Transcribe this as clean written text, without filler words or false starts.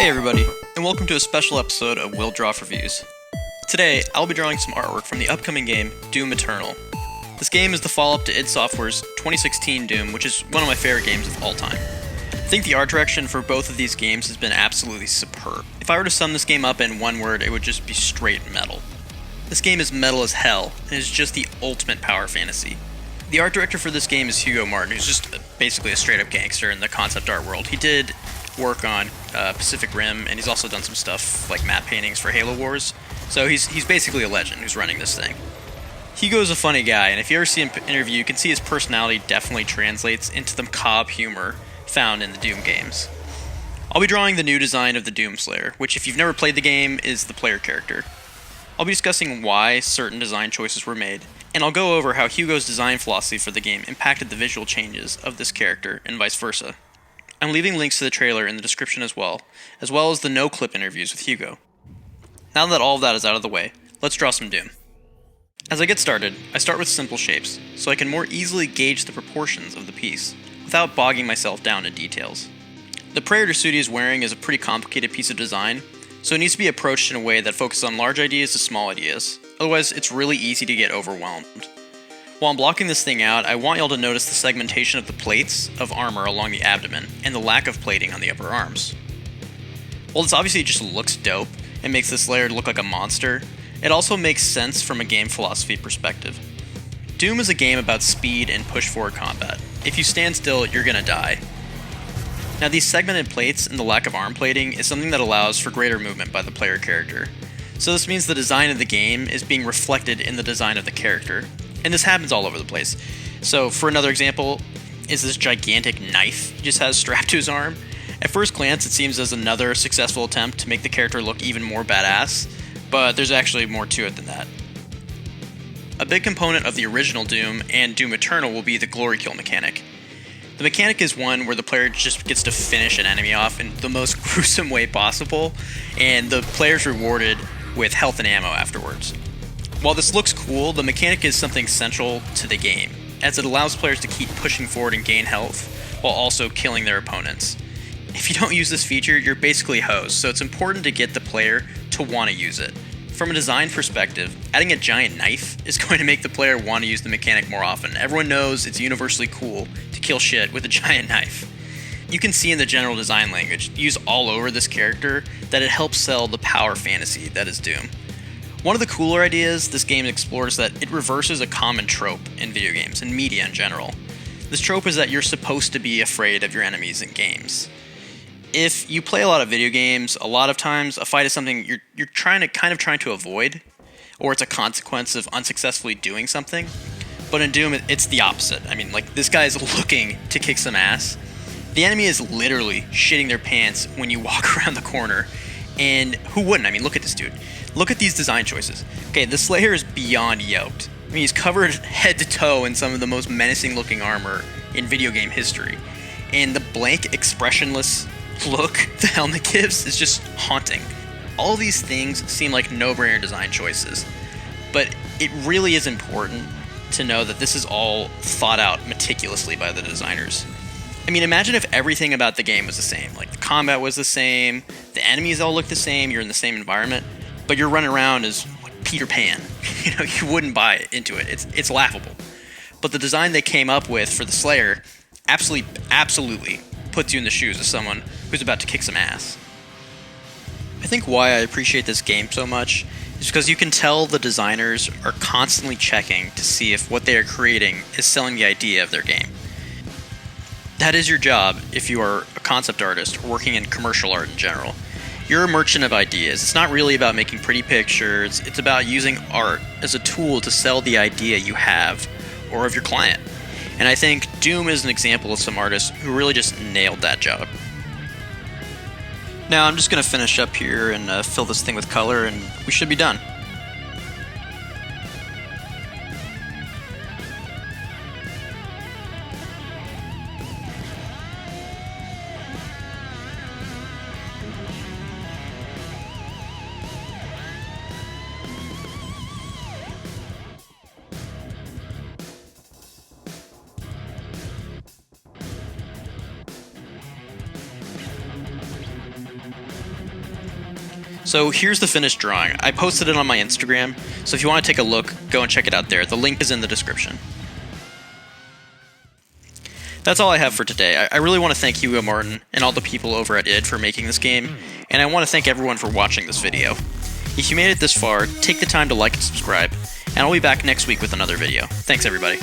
Hey everybody, and welcome to a special episode of Will Draw Reviews. Today, I'll be drawing some artwork from the upcoming game, Doom Eternal. This game is the follow-up to id Software's 2016 Doom, which is one of my favorite games of all time. I think the art direction for both of these games has been absolutely superb. If I were to sum this game up in one word, it would just be straight metal. This game is metal as hell, and is just the ultimate power fantasy. The art director for this game is Hugo Martin, who's just basically a straight-up gangster in the concept art world. He did work on Pacific Rim, and he's also done some stuff like matte paintings for Halo Wars. So he's basically a legend who's running this thing. Hugo's a funny guy, and if you ever see him interview, you can see his personality definitely translates into the macabre humor found in the Doom games. I'll be drawing the new design of the Doomslayer, which if you've never played the game, is the player character. I'll be discussing why certain design choices were made, and I'll go over how Hugo's design philosophy for the game impacted the visual changes of this character, and vice versa. I'm leaving links to the trailer in the description as well as the no-clip interviews with Hugo. Now that all of that is out of the way, let's draw some Doom. As I get started, I start with simple shapes, so I can more easily gauge the proportions of the piece, without bogging myself down in details. The Predator suit he is wearing is a pretty complicated piece of design, so it needs to be approached in a way that focuses on large ideas to small ideas, otherwise it's really easy to get overwhelmed. While I'm blocking this thing out, I want y'all to notice the segmentation of the plates of armor along the abdomen, and the lack of plating on the upper arms. While this obviously just looks dope, and makes this layer look like a monster, it also makes sense from a game philosophy perspective. Doom is a game about speed and push-forward combat. If you stand still, you're gonna die. Now these segmented plates and the lack of arm plating is something that allows for greater movement by the player character. So this means the design of the game is being reflected in the design of the character. And this happens all over the place. So for another example, is this gigantic knife he just has strapped to his arm. At first glance, it seems as another successful attempt to make the character look even more badass, but there's actually more to it than that. A big component of the original Doom and Doom Eternal will be the glory kill mechanic. The mechanic is one where the player just gets to finish an enemy off in the most gruesome way possible, and the player's rewarded with health and ammo afterwards. While this looks cool, the mechanic is something central to the game, as it allows players to keep pushing forward and gain health, while also killing their opponents. If you don't use this feature, you're basically hosed, so it's important to get the player to want to use it. From a design perspective, adding a giant knife is going to make the player want to use the mechanic more often. Everyone knows it's universally cool to kill shit with a giant knife. You can see in the general design language, used all over this character, that it helps sell the power fantasy that is Doom. One of the cooler ideas this game explores is that it reverses a common trope in video games and media in general. This trope is that you're supposed to be afraid of your enemies in games. If you play a lot of video games, a lot of times a fight is something you're trying to avoid, or it's a consequence of unsuccessfully doing something. But in Doom, it's the opposite. I mean, like, this guy is looking to kick some ass. The enemy is literally shitting their pants when you walk around the corner. And who wouldn't? I mean, look at this dude. Look at these design choices. Okay, the Slayer is beyond yoked. I mean, he's covered head to toe in some of the most menacing looking armor in video game history. And the blank, expressionless look the helmet gives is just haunting. All these things seem like no-brainer design choices. But it really is important to know that this is all thought out meticulously by the designers. I mean, imagine if everything about the game was the same. Like, the combat was the same, the enemies all look the same, you're in the same environment, but you're running around as like Peter Pan. You wouldn't buy into it. It's laughable. But the design they came up with for the Slayer absolutely puts you in the shoes of someone who's about to kick some ass. I think why I appreciate this game so much is because you can tell the designers are constantly checking to see if what they are creating is selling the idea of their game. That is your job if you are a concept artist or working in commercial art in general. You're a merchant of ideas. It's not really about making pretty pictures, it's about using art as a tool to sell the idea you have or of your client. And I think Doom is an example of some artists who really just nailed that job. Now I'm just going to finish up here and fill this thing with color, and we should be done. So here's the finished drawing. I posted it on my Instagram, so if you want to take a look, go and check it out there. The link is in the description. That's all I have for today. I really want to thank Hugo Martin and all the people over at id for making this game, and I want to thank everyone for watching this video. If you made it this far, take the time to like and subscribe, and I'll be back next week with another video. Thanks everybody.